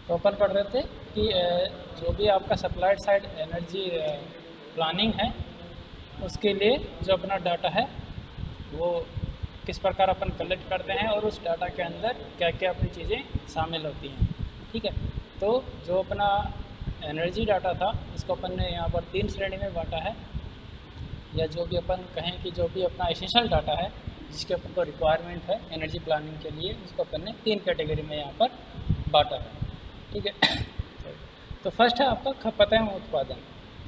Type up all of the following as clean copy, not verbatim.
तो अपन पढ़ रहे थे कि जो भी आपका सप्लाइड साइड एनर्जी प्लानिंग है उसके लिए जो अपना डाटा है वो किस प्रकार अपन कलेक्ट करते हैं और उस डाटा के अंदर क्या क्या अपनी चीज़ें शामिल होती हैं। ठीक है, तो जो अपना एनर्जी डाटा था उसको अपन ने यहाँ पर 3 श्रेणी में बांटा है, या जो भी अपन कहें कि जो भी अपना एसेंशियल डाटा है जिसके अपन को रिक्वायरमेंट है एनर्जी प्लानिंग के लिए, उसको अपन ने 3 कैटेगरी में यहाँ पर बांटा है। ठीक है, तो फर्स्ट है आपका खपत एवं उत्पादन,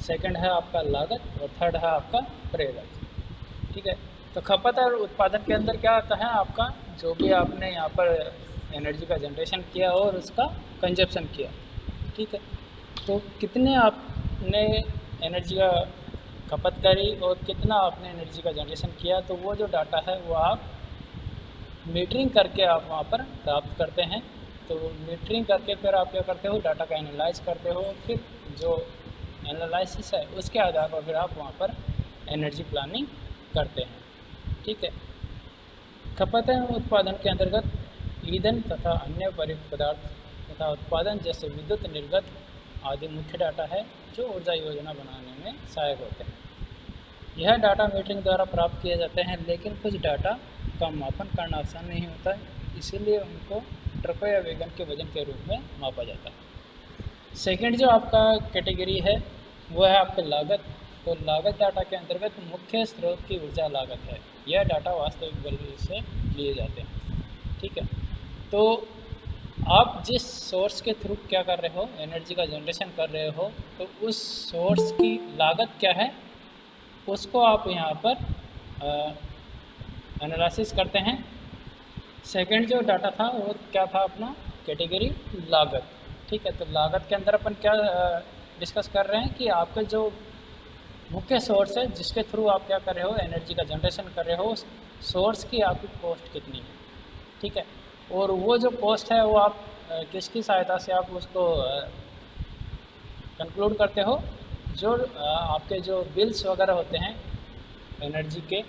सेकंड है आपका लागत और थर्ड है आपका प्रेरक। ठीक है, तो खपत और उत्पादन के अंदर क्या आता है आपका, जो भी आपने यहाँ पर एनर्जी का जनरेशन किया और उसका कंजप्शन किया। ठीक है, तो कितने आपने एनर्जी का खपत करी और कितना आपने एनर्जी का जनरेशन किया, तो वो जो डाटा है वो आप मीटरिंग करके आप वहाँ पर प्राप्त करते हैं। तो मीटरिंग करके फिर आप क्या करते हो, डाटा का एनालाइज करते हो, फिर जो एनालिसिस है उसके आधार पर फिर आप वहाँ पर एनर्जी प्लानिंग करते हैं। ठीक है, खपत एवं उत्पादन के अंतर्गत ईंधन तथा अन्य परिवहन पदार्थ तथा उत्पादन जैसे विद्युत निर्गत आदि मुख्य डाटा है जो ऊर्जा योजना बनाने में सहायक होते हैं। यह डाटा मीटरिंग द्वारा प्राप्त किए जाते हैं, लेकिन कुछ डाटा का मापन करना आसान नहीं होता है, इसीलिए उनको ट्रकों या वैगन के वजन के रूप में मापा जाता है। सेकंड जो आपका कैटेगरी है वो है आपका लागत। तो लागत डाटा के अंतर्गत मुख्य स्रोत की ऊर्जा लागत है, यह डाटा वास्तविक बल से लिए जाते हैं। ठीक है, तो आप जिस सोर्स के थ्रू क्या कर रहे हो, एनर्जी का जनरेशन कर रहे हो, तो उस सोर्स की लागत क्या है उसको आप यहाँ पर एनालिसिस करते हैं। सेकंड जो डाटा था वो क्या था अपना कैटेगरी लागत। ठीक है, तो लागत के अंदर अपन क्या डिस्कस कर रहे हैं कि आपके जो मुख्य सोर्स है जिसके थ्रू आप क्या कर रहे हो, एनर्जी का जनरेशन कर रहे हो, उस सोर्स की आपकी कॉस्ट कितनी है। ठीक है, और वो जो कॉस्ट है वो आप किसकी सहायता से आप उसको कंक्लूड करते हो, जो आपके जो बिल्स वगैरह होते हैं एनर्जी के,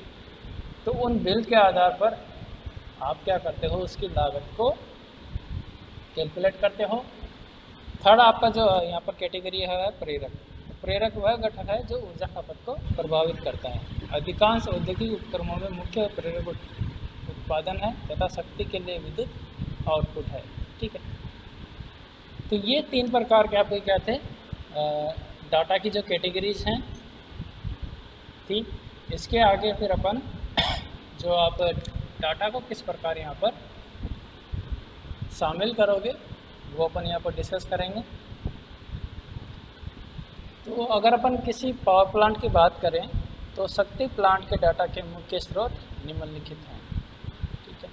तो उन बिल के आधार पर आप क्या करते हो, उसकी लागत को कैलकुलेट करते हो। थर्ड आपका जो यहाँ पर कैटेगरी है प्रेरक। तो प्रेरक वह घटक है जो ऊर्जा खपत को प्रभावित करता है। अधिकांश औद्योगिक उपकरणों में मुख्य प्रेरक उत्पादन है तथा शक्ति के लिए विद्युत आउटपुट है। ठीक है, तो ये 3 प्रकार के आपके क्या थे, डाटा की जो कैटेगरीज हैं थी। इसके आगे फिर अपन जो आप डाटा को किस प्रकार यहाँ पर शामिल करोगे वो अपन यहाँ पर डिस्कस करेंगे। तो अगर अपन किसी पावर प्लांट की बात करें तो शक्ति प्लांट के डाटा के मुख्य स्रोत निम्नलिखित हैं। ठीक है,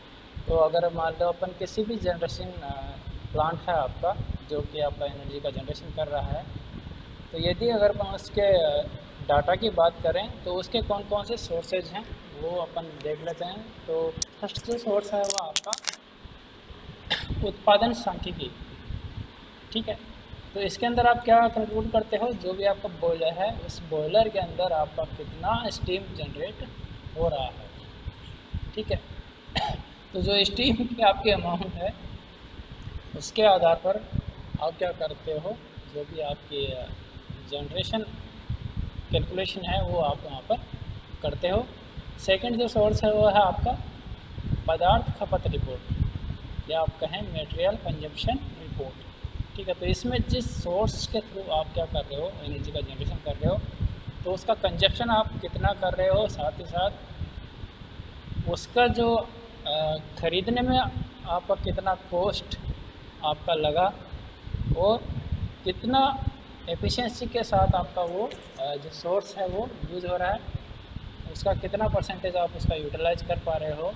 तो अगर मान लो अपन किसी भी जनरेशन प्लांट है आपका जो कि आपका एनर्जी का जनरेशन कर रहा है, तो यदि अगर अपन उसके डाटा की बात करें तो उसके कौन कौन से सोर्सेज हैं वो अपन देख लेते हैं। तो फर्स्ट जो सोर्स है वो आपका उत्पादन सांख्यिकी। ठीक है, तो इसके अंदर आप क्या कंक्लूड करते हो, जो भी आपका बॉयलर है उस बॉयलर के अंदर आपका कितना स्टीम जनरेट हो रहा है। ठीक है, तो जो स्टीम की आपकी अमाउंट है उसके आधार पर आप क्या करते हो, जो भी आपकी जनरेशन कैलकुलेशन है वो आप वहाँ पर करते हो। सेकंड जो सोर्स है वो है आपका पदार्थ खपत रिपोर्ट, या आप कहें मटेरियल कंजप्शन रिपोर्ट। ठीक है, तो इसमें जिस सोर्स के थ्रू आप क्या कर रहे हो, एनर्जी का जनरेशन कर रहे हो, तो उसका कंजप्शन आप कितना कर रहे हो, साथ ही साथ उसका जो ख़रीदने में आपका कितना कॉस्ट आपका लगा और कितना एफिशिएंसी के साथ आपका वो जो सोर्स है वो यूज़ हो रहा है, उसका कितना परसेंटेज आप उसका यूटिलाइज कर पा रहे हो।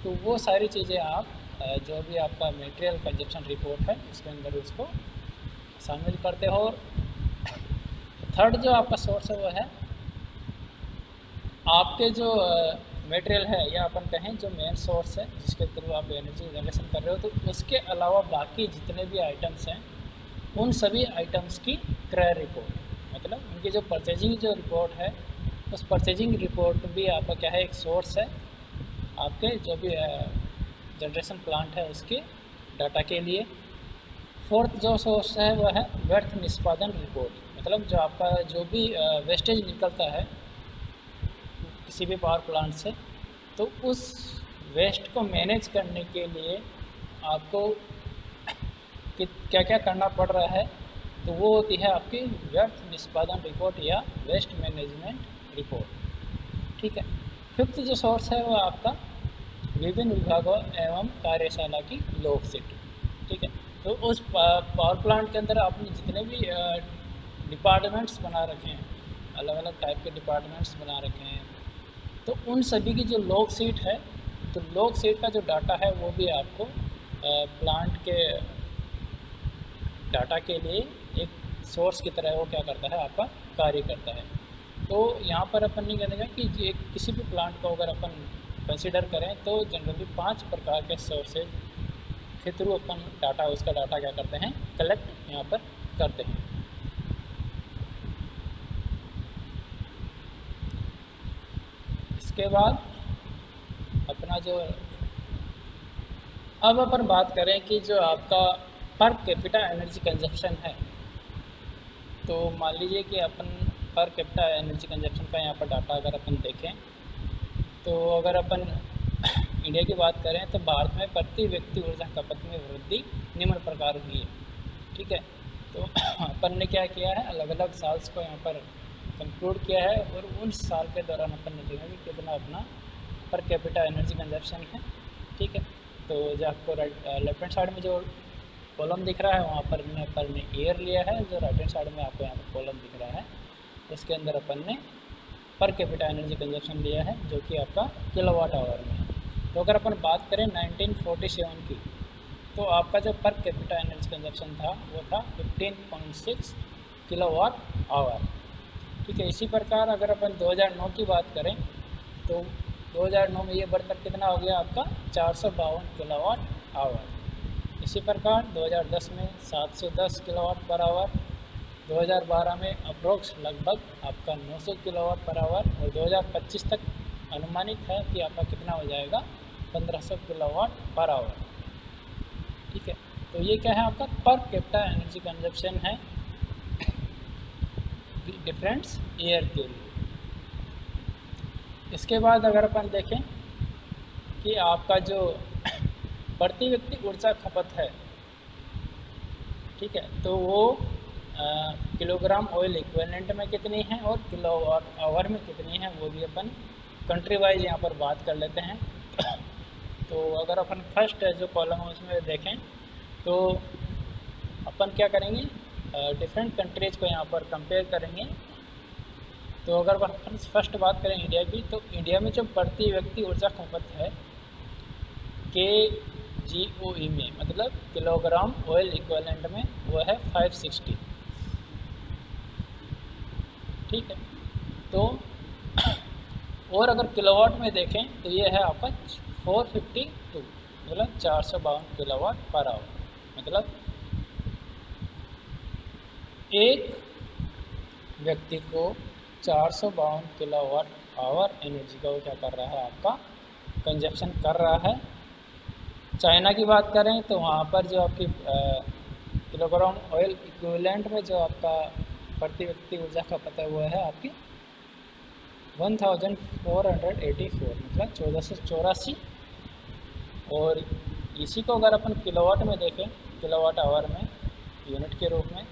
तो वो सारी चीज़ें आप जो भी आपका मटेरियल कंजप्शन रिपोर्ट है उसके अंदर उसको शामिल करते हो। थर्ड जो आपका सोर्स है वो है आपके जो मटेरियल है, या अपन कहें जो मेन सोर्स है जिसके थ्रू आप एनर्जी जनरेशन कर रहे हो, तो उसके अलावा बाकी जितने भी आइटम्स हैं उन सभी आइटम्स की क्रय रिपोर्ट, मतलब उनकी जो परचेजिंग जो रिपोर्ट है उस परचेजिंग रिपोर्ट भी आपका क्या है, एक सोर्स है आपके जो भी जनरेशन प्लांट है उसके डाटा के लिए। फोर्थ जो सोर्स है वो है व्यर्थ निष्पादन रिपोर्ट, मतलब जो आपका जो भी वेस्टेज निकलता है किसी भी पावर प्लांट से, तो उस वेस्ट को मैनेज करने के लिए आपको कि क्या क्या करना पड़ रहा है, तो वो होती है आपकी व्यर्थ निष्पादन रिपोर्ट या वेस्ट मैनेजमेंट रिपोर्ट। ठीक है। फिफ्थ जो सोर्स है वो आपका विभिन्न विभागों एवं कार्यशाला की लॉग शीट। ठीक है। तो उस पावर प्लांट के अंदर आपने जितने भी डिपार्टमेंट्स बना रखे हैं, अलग अलग टाइप के डिपार्टमेंट्स बना रखे हैं, तो उन सभी की जो लॉग शीट है, तो लॉग शीट का जो डाटा है वो भी आपको प्लांट के डाटा के लिए एक सोर्स की तरह वो क्या करता है, आपका कार्य करता है। तो यहाँ पर अपन नहीं करेंगे कि किसी भी प्लांट को अगर अपन कंसिडर करें तो जनरली 5 प्रकार के सोर्सेज के थ्रू अपन डाटा उसका डाटा क्या करते हैं, कलेक्ट यहाँ पर करते हैं। इसके बाद अपना जो अब अपन बात करें कि जो आपका पर कैपिटा एनर्जी कंजप्शन है, तो मान लीजिए कि अपन पर कैपिटा एनर्जी कंजप्शन का यहाँ पर डाटा अगर अपन देखें, तो अगर अपन इंडिया की बात करें तो भारत में प्रति व्यक्ति ऊर्जा खपत में वृद्धि निम्न प्रकार हुई है। ठीक है। तो अपन ने क्या किया है, अलग अलग साल्स को यहाँ पर कंक्लूड किया है और उन साल के दौरान अपन ने देखा कि कितना अपना पर कैपिटा एनर्जी कंजप्शन है। ठीक है। तो जो आपको लेफ्ट हैंड साइड में जो कॉलम दिख रहा है वहाँ पर अपन ने ईयर लिया है, जो राइट हैंड साइड में आपको यहाँ पर कॉलम दिख रहा है उसके अंदर अपन ने पर कैपिटा एनर्जी कंजप्शन लिया है जो कि आपका किलोवाट आवर में है। तो अगर अपन बात करें 1947 की, तो आपका जो पर कैपिटा एनर्जी कंजप्शन था वो था 15.6 किलोवाट आवर। ठीक है। इसी प्रकार अगर अपन 2009 की बात करें तो 2009 में ये बढ़कर कितना हो गया आपका 452 किलोवाट आवर। इसी प्रकार 2010 में 710 किलोवाट पर आवर, 2012 में अप्रोक्स लगभग आपका 900 किलोवाट पर आवर, और 2025 तक अनुमानित है कि आपका कितना हो जाएगा 1500 किलोवाट पर आवर। ठीक है। तो ये क्या है, आपका पर कैपिटा एनर्जी कंजप्शन है डिफरेंट ईयर के लिए। इसके बाद अगर अपन देखें कि आपका जो प्रति व्यक्ति ऊर्जा खपत है, ठीक है, तो वो किलोग्राम ऑयल इक्विवेलेंट में कितनी है और किलोवाट आवर में कितनी है, वो भी अपन कंट्री वाइज यहाँ पर बात कर लेते हैं। तो अगर अपन फर्स्ट जो कॉलम है उसमें देखें तो अपन क्या करेंगे, डिफरेंट कंट्रीज को यहाँ पर कंपेयर करेंगे। तो अगर अपन फर्स्ट बात करें इंडिया की, तो इंडिया में जो प्रति व्यक्ति ऊर्जा खपत है KGOE में, मतलब किलोग्राम ऑयल इक्विवेलेंट में, वो है 560। ठीक है। तो और अगर किलोवाट में देखें तो ये है आपका 452, मतलब 452 किलोवाट पर आवर। मतलब एक व्यक्ति को 452 किलोवाट आवर एनर्जी का वो क्या कर रहा है, आपका कंजप्शन कर रहा है। चाइना की बात करें तो वहाँ पर जो आपकी किलोग्राम ऑयल इक्विवेलेंट में जो आपका प्रति व्यक्ति ऊर्जा खपत है वो है आपकी 1484, मतलब 1484। और इसी को अगर अपन किलोवाट में देखें, किलोवाट आवर में यूनिट के रूप में,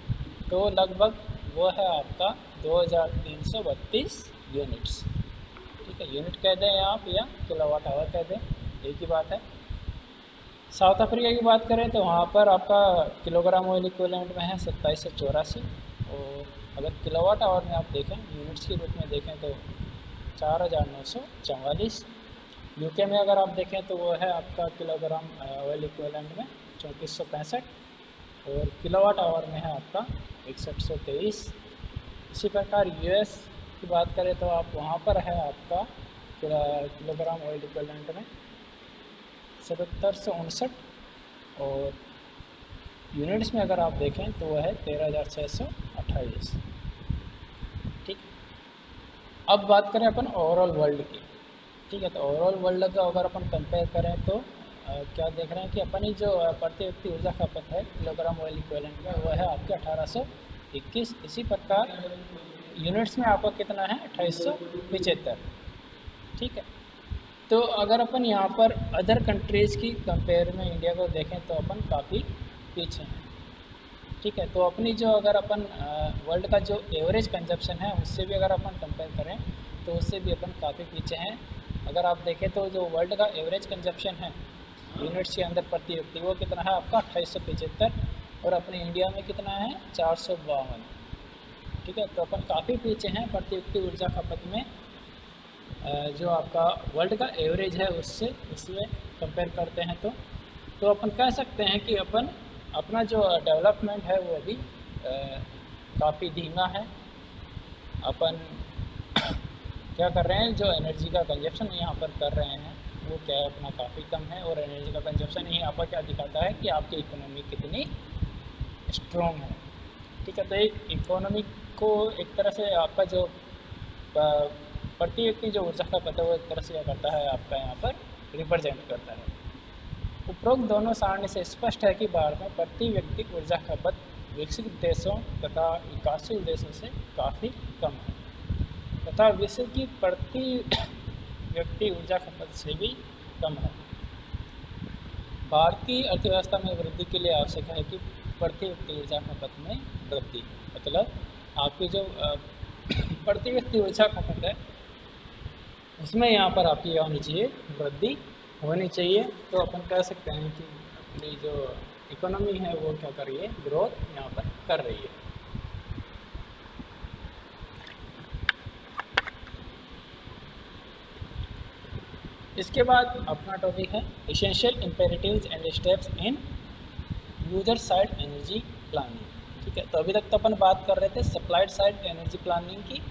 तो लगभग वो है आपका 2332 यूनिट्स। ठीक है। यूनिट कह दें आप या किलोवाट आवर कह दें, एक ही बात है। साउथ अफ्रीका की बात करें तो वहाँ पर आपका किलोग्राम ऑयल इक्विवेलेंट में है 2784, और अगर किलोवाट आवर में आप देखें, यूनिट्स के रूप में देखें तो 4944। यूके में अगर आप देखें तो वो है आपका किलोग्राम ऑयल इक्विवेलेंट में 3465, और किलोवाट आवर में है आपका 6123। इसी प्रकार यूएस की बात करें तो आप वहाँ पर है आपका किलोग्राम ऑयल इक्विवेलेंट में 7759, और यूनिट्स में अगर आप देखें तो वह है 13628। ठीक। अब बात करें अपन ओवरऑल वर्ल्ड की। ठीक है। तो ओवरऑल वर्ल्ड का अगर अपन कंपेयर करें तो क्या देख रहे हैं कि अपनी जो प्रति व्यक्ति ऊर्जा खपत है किलोग्राम ऑयल इक्विवेलेंट का, वो है आपके 1821। इसी प्रकार यूनिट्स में आपका कितना है, 2875। ठीक है। तो अगर अपन यहाँ पर अदर कंट्रीज़ की कंपेयर में इंडिया को देखें तो अपन काफ़ी पीछे हैं। ठीक है। तो अपनी जो अगर अपन वर्ल्ड का जो एवरेज कंजप्शन है उससे भी अगर अपन कंपेयर करें तो उससे भी अपन काफ़ी पीछे हैं। अगर आप देखें तो जो वर्ल्ड का एवरेज कंजप्शन है यूनिट्स के अंदर प्रति व्यक्ति, वो कितना है आपका 2875, और अपने इंडिया में कितना है 452। ठीक है। तो अपन काफ़ी पीछे हैं प्रति व्यक्ति ऊर्जा खपत में, जो आपका वर्ल्ड का एवरेज है उससे उसमें कंपेयर करते हैं तो अपन कह सकते हैं कि अपन अपना जो डेवलपमेंट है वो अभी काफ़ी धीमा है। अपन क्या कर रहे हैं, जो एनर्जी का कंजप्शन यहाँ पर कर रहे हैं वो क्या है अपना काफ़ी कम है, और एनर्जी का कंजप्शन ही यहाँ पर क्या दिखाता है कि आपकी इकोनॉमी कितनी स्ट्रॉन्ग है। ठीक है। तो एक इकोनॉमी को एक तरह से आपका जो प्रति व्यक्ति जो ऊर्जा खपत है वो एक तरह से क्या करता है आपका यहाँ पर रिप्रेजेंट करता है। उपरोक्त दोनों सारणी से स्पष्ट है कि भारत में प्रति व्यक्ति ऊर्जा खपत विकसित देशों तथा विकासशील देशों से काफ़ी कम है, तथा विश्व की प्रति व्यक्ति ऊर्जा खपत से भी कम है। भारतीय अर्थव्यवस्था में वृद्धि के लिए आवश्यक है कि प्रति व्यक्ति ऊर्जा खपत में वृद्धि, मतलब आपकी जो प्रति व्यक्ति ऊर्जा खपत है उसमें यहाँ पर आपकी क्या होनी चाहिए, वृद्धि होनी चाहिए। तो अपन कह सकते हैं कि अपनी जो इकोनॉमी है वो क्या कर रही है, ग्रोथ यहाँ पर कर रही है। इसके बाद अपना टॉपिक है essential imperatives and steps in user side energy planning. ठीक है। तो अभी तक तो अपन बात कर रहे थे सप्लाइड साइड एनर्जी प्लानिंग की।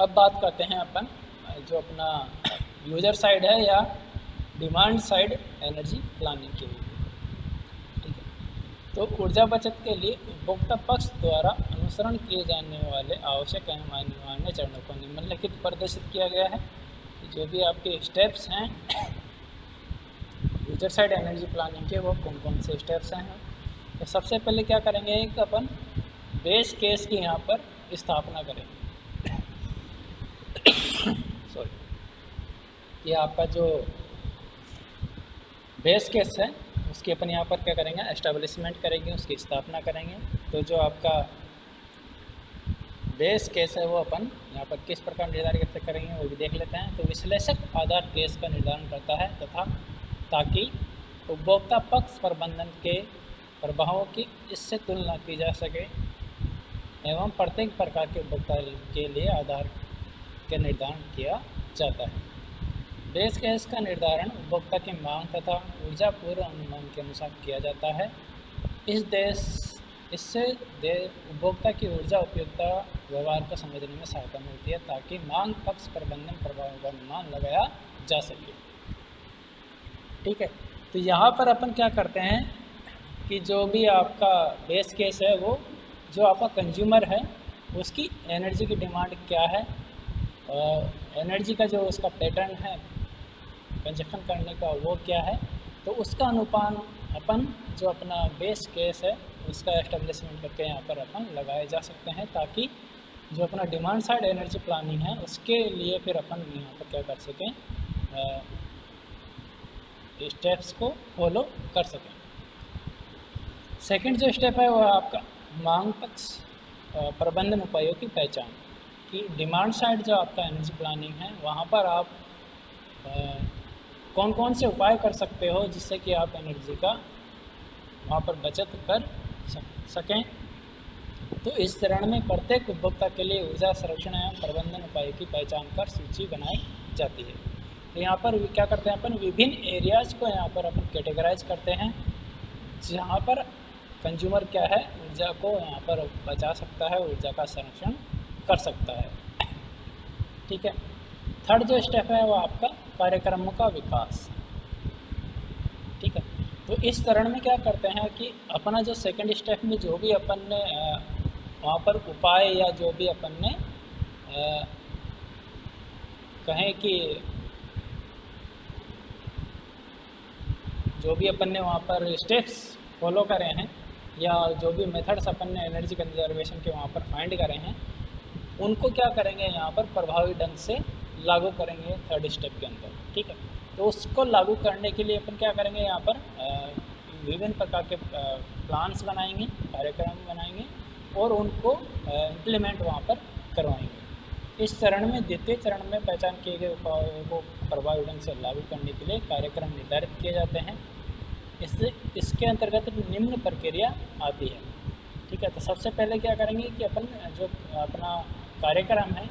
अब बात करते हैं अपन जो अपना यूजर साइड है या डिमांड साइड एनर्जी प्लानिंग के लिए। ठीक है। तो ऊर्जा बचत के लिए उपभोक्ता पक्ष द्वारा अनुसरण किए जाने वाले आवश्यक एवं अनिवार्य चरणों को निम्नलिखित प्रदर्शित किया गया है। जो भी आपके स्टेप्स हैं यूजर साइड एनर्जी प्लानिंग के, वो कौन कौन से स्टेप्स हैं। तो सबसे पहले क्या करेंगे, एक अपन बेस केस की यहाँ पर स्थापना करेंगे। सॉरी, ये आपका जो बेस केस है उसकी अपन यहाँ पर क्या करेंगे, एस्टेब्लिशमेंट करेंगे, उसकी स्थापना करेंगे। तो जो आपका बेस केस है वो अपन यहाँ पर किस प्रकार निर्धारित करेंगे वो भी देख लेते हैं। तो विश्लेषक आधार केस का निर्धारण करता है तथा ताकि उपभोक्ता पक्ष प्रबंधन के प्रभावों की इससे तुलना की जा सके एवं प्रत्येक प्रकार के उपभोक्ता के लिए आधार के निर्धारण किया जाता है। बेस केस का निर्धारण उपभोक्ता की मांग तथा ऊर्जा पूर्व अनुमान के अनुसार किया जाता है। इससे उपभोक्ता की ऊर्जा उपयोगिता व्यवहार को समझने में सहायता मिलती है ताकि मांग पक्ष प्रबंधन प्रभावों का अनुमान लगाया जा सके। ठीक है। तो यहाँ पर अपन क्या करते हैं कि जो भी आपका बेस केस है वो जो आपका कंज्यूमर है उसकी एनर्जी की डिमांड क्या है, एनर्जी का जो उसका पैटर्न है कंजप्शन करने का वो क्या है, तो उसका अनुपान अपन जो अपना बेस केस है उसका एस्टेब्लिशमेंट करके यहाँ पर अपन लगाए जा सकते हैं ताकि जो अपना डिमांड साइड एनर्जी प्लानिंग है उसके लिए फिर अपन यहाँ पर क्या कर सकें, स्टेप्स को फॉलो कर सकें। सेकंड जो स्टेप है वो आपका मांग पक्ष प्रबंधन उपायों की पहचान, कि डिमांड साइड जो आपका एनर्जी प्लानिंग है वहाँ पर आप कौन कौन से उपाय कर सकते हो जिससे कि आप एनर्जी का वहाँ पर बचत कर सकें। तो इस चरण में प्रत्येक उपभोक्ता के लिए ऊर्जा संरक्षण एवं प्रबंधन उपायों की पहचान कर सूची बनाई जाती है। तो यहाँ पर क्या करते हैं अपन, विभिन्न एरियाज़ को यहाँ पर अपन कैटेगराइज करते हैं जहाँ पर कंज्यूमर क्या है ऊर्जा को यहाँ पर बचा सकता है, ऊर्जा का संरक्षण कर सकता है। ठीक है। थर्ड जो स्टेप है वो आपका कार्यक्रमों का विकास। ठीक है। तो इस चरण में क्या करते हैं कि अपना जो सेकंड स्टेप में जो भी अपन ने वहाँ पर उपाय या जो भी अपन ने कहें कि जो भी अपन ने वहाँ पर स्टेप्स फॉलो करे हैं या जो भी मेथड्स अपन ने एनर्जी कंजर्वेशन के वहाँ पर फाइंड करे हैं, उनको क्या करेंगे यहाँ पर प्रभावी ढंग से लागू करेंगे थर्ड स्टेप के अंदर। ठीक है, तो उसको लागू करने के लिए अपन क्या करेंगे, यहाँ पर विभिन्न प्रकार के प्लान्स बनाएंगे, कार्यक्रम बनाएंगे और उनको इम्प्लीमेंट वहाँ पर करवाएंगे। इस चरण में, द्वितीय चरण में पहचान किए गए उपायों को प्रभावी ढंग से लागू करने के लिए कार्यक्रम निर्धारित किए जाते हैं। इसके अंतर्गत निम्न प्रक्रिया आती है। ठीक है, तो सबसे पहले क्या करेंगे कि अपन जो अपना कार्यक्रम है,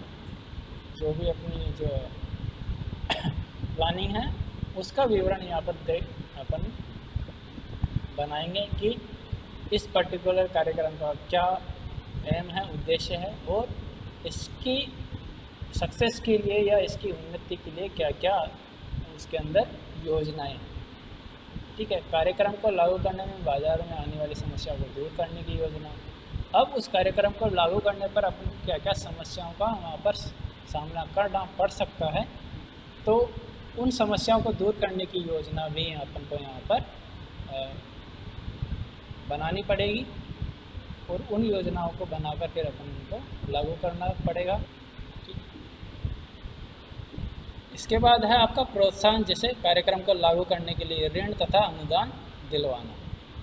जो भी अपनी जो प्लानिंग है, उसका विवरण यहाँ पर अपन बनाएंगे कि इस पर्टिकुलर कार्यक्रम का क्या एम है, उद्देश्य है और इसकी सक्सेस के लिए या इसकी उन्नति के लिए क्या क्या उसके अंदर योजनाएं हैं। ठीक है, कार्यक्रम को लागू करने में बाजार में आने वाली समस्या को दूर करने की योजना। अब उस कार्यक्रम को लागू करने पर अपन क्या क्या समस्याओं का वहाँ पर सामना करना पड़ सकता है, तो उन समस्याओं को दूर करने की योजना भी अपन को यहाँ पर बनानी पड़ेगी और उन योजनाओं को बनाकर फिर अपन उनको लागू करना पड़ेगा। इसके बाद है आपका प्रोत्साहन, जैसे कार्यक्रम को लागू करने के लिए ऋण तथा अनुदान दिलवाना।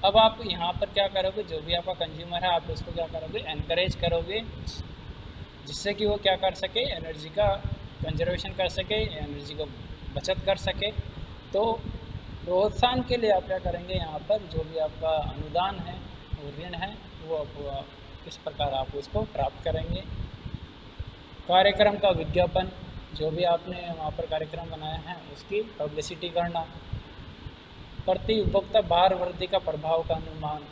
अब आप यहाँ पर क्या करोगे, जो भी आपका कंज्यूमर है आप उसको क्या करोगे, एनकरेज करोगे, जिससे कि वो क्या कर सके, एनर्जी का कंजर्वेशन कर सके, एनर्जी को बचत कर सके। तो प्रोत्साहन के लिए आप क्या करेंगे, यहाँ पर जो भी आपका अनुदान है वो ऋण है वो आप किस प्रकार आप उसको प्राप्त करेंगे। कार्यक्रम का विज्ञापन, जो भी आपने वहाँ पर कार्यक्रम बनाया है उसकी पब्लिसिटी करना। प्रति उपभोक्ता भार वृद्धि का प्रभाव का अनुमान।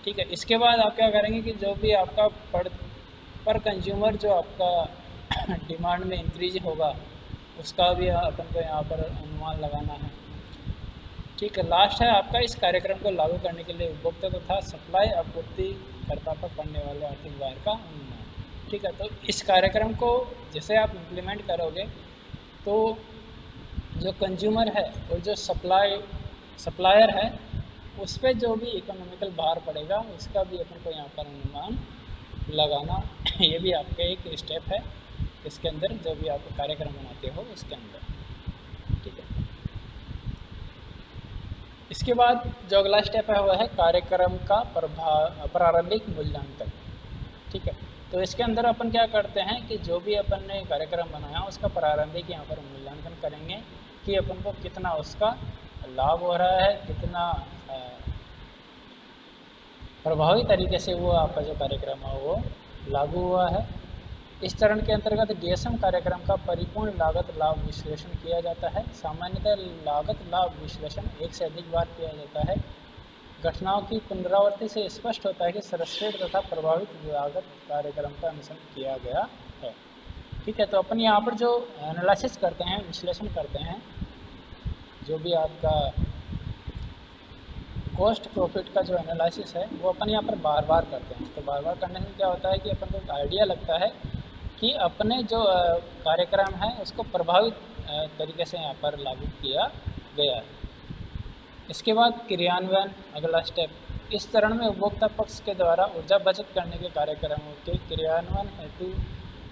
ठीक है, इसके बाद आप क्या करेंगे कि जो भी आपका पर कंज्यूमर जो आपका डिमांड में इंक्रीज होगा उसका भी अपन को यहाँ पर अनुमान लगाना है। ठीक है, लास्ट है आपका इस कार्यक्रम को लागू करने के लिए उपभोक्ता तथा सप्लाई आपूर्तिकर्ता पर पड़ने वाले आर्थिक भार का अनुमान। ठीक है, तो इस कार्यक्रम को जैसे आप इम्प्लीमेंट करोगे तो जो कंज्यूमर है और जो सप्लायर है उस पर जो भी इकोनॉमिकल भार पड़ेगा उसका भी अपन को यहाँ पर अनुमान लगाना ये भी आपका एक स्टेप है इसके अंदर, जो भी आप कार्यक्रम बनाते हो उसके अंदर। ठीक है, इसके बाद जो अगला स्टेप है वह है कार्यक्रम का प्रारंभिक मूल्यांकन। ठीक है, तो इसके अंदर अपन क्या करते हैं कि जो भी अपन ने कार्यक्रम बनाया उसका प्रारंभिक यहाँ पर मूल्यांकन करेंगे कि अपन को कितना उसका लाभ हो रहा है, कितना प्रभावी तरीके से वो आपका जो कार्यक्रम है वो लागू हुआ है। इस चरण के अंतर्गत DSM कार्यक्रम का परिपूर्ण लागत लाभ विश्लेषण किया जाता है। सामान्यतः लागत लाभ विश्लेषण एक से अधिक बार किया जाता है। घटनाओं की पुनरावृत्ति से स्पष्ट होता है कि सर्वश्रेष्ठ तथा प्रभावित लागत कार्यक्रम का अनुसरण किया गया है। ठीक है, तो अपन यहाँ पर जो एनालिसिस करते हैं, विश्लेषण करते हैं, जो भी आपका कॉस्ट प्रॉफिट का जो एनालिसिस है वो अपन यहाँ पर बार बार करते हैं। तो बार बार करने से क्या होता है कि अपन को एक आइडिया लगता है कि अपने जो कार्यक्रम है उसको प्रभावित तरीके से यहाँ पर लागू किया गया है। इसके बाद क्रियान्वयन, अगला स्टेप। इस चरण में उपभोक्ता पक्ष के द्वारा ऊर्जा बचत करने के कार्यक्रमों के क्रियान्वयन हेतु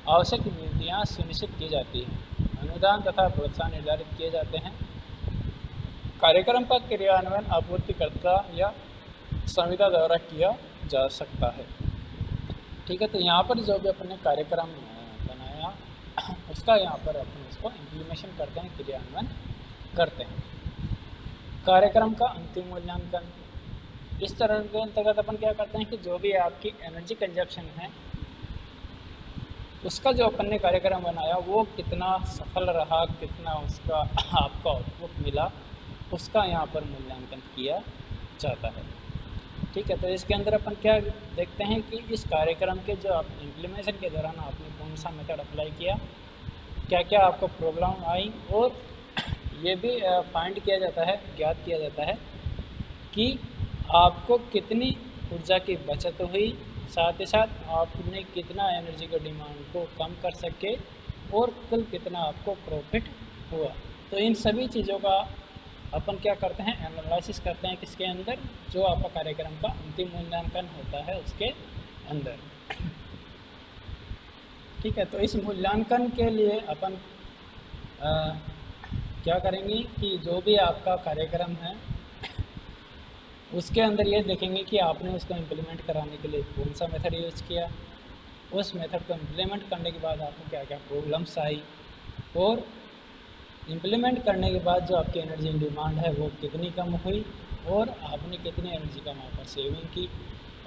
आवश्यक विधियाँ सुनिश्चित की जाती हैं। अनुदान तथा प्रोत्साहन निर्धारित किए जाते हैं। कार्यक्रम का क्रियान्वयन आपूर्तिकर्ता या संविदा द्वारा किया जा सकता है। ठीक है, तो यहाँ पर जो भी अपन ने कार्यक्रम बनाया उसका यहाँ पर अपन उसको इम्प्लीमेशन करते हैं, क्रियान्वयन करते हैं। कार्यक्रम का अंतिम मूल्यांकन। इस चरण के अंतर्गत अपन क्या करते हैं कि जो भी आपकी एनर्जी कंजप्शन है उसका जो अपन ने कार्यक्रम बनाया वो कितना सफल रहा, कितना उसका आपको आउटपुट मिला, उसका यहाँ पर मूल्यांकन किया जाता है। ठीक है, तो इसके अंदर अपन क्या देखते हैं कि इस कार्यक्रम के जो आप इम्प्लीमेशन के दौरान आपने कौन सा मेथड अप्लाई किया, क्या क्या आपको प्रॉब्लम आई, और ये भी फाइंड किया जाता है, ज्ञात किया जाता है कि आपको कितनी ऊर्जा की बचत हुई, साथ ही साथ आपने कितना एनर्जी के डिमांड को कम कर सके और कुल कितना आपको प्रॉफिट हुआ। तो इन सभी चीज़ों का अपन क्या करते हैं, एनालिसिस करते हैं किसके अंदर, जो आपका कार्यक्रम का अंतिम मूल्यांकन होता है उसके अंदर। ठीक है, तो इस मूल्यांकन के लिए अपन क्या करेंगे कि जो भी आपका कार्यक्रम है उसके अंदर ये देखेंगे कि आपने उसको इम्प्लीमेंट कराने के लिए कौन सा मेथड यूज़ किया, उस मेथड को इम्प्लीमेंट करने के बाद आपको क्या क्या प्रॉब्लम्स आई, और इम्प्लीमेंट करने के बाद जो आपकी एनर्जी इन डिमांड है वो कितनी कम हुई, और आपने कितनी एनर्जी का वहाँ पर सेविंग की।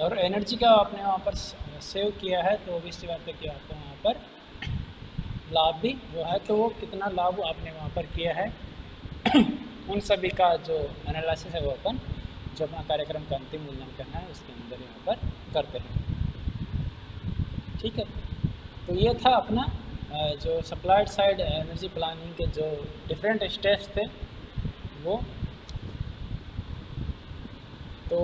और एनर्जी का आपने वहाँ पर सेव किया है तो ऑब्वियसली बात है कि आपको वहाँ पर लाभ भी वो है, तो वो कितना लाभ आपने वहाँ पर किया है उन सभी का जो एनालिसिस है वो अपन जो अपना कार्यक्रम का अंतिम मूल्यांकन है उसके अंदर यहाँ पर करते हैं। ठीक है, तो ये था अपना जो सप्लाइड साइड एनर्जी प्लानिंग के जो डिफरेंट स्टेप्स थे वो। तो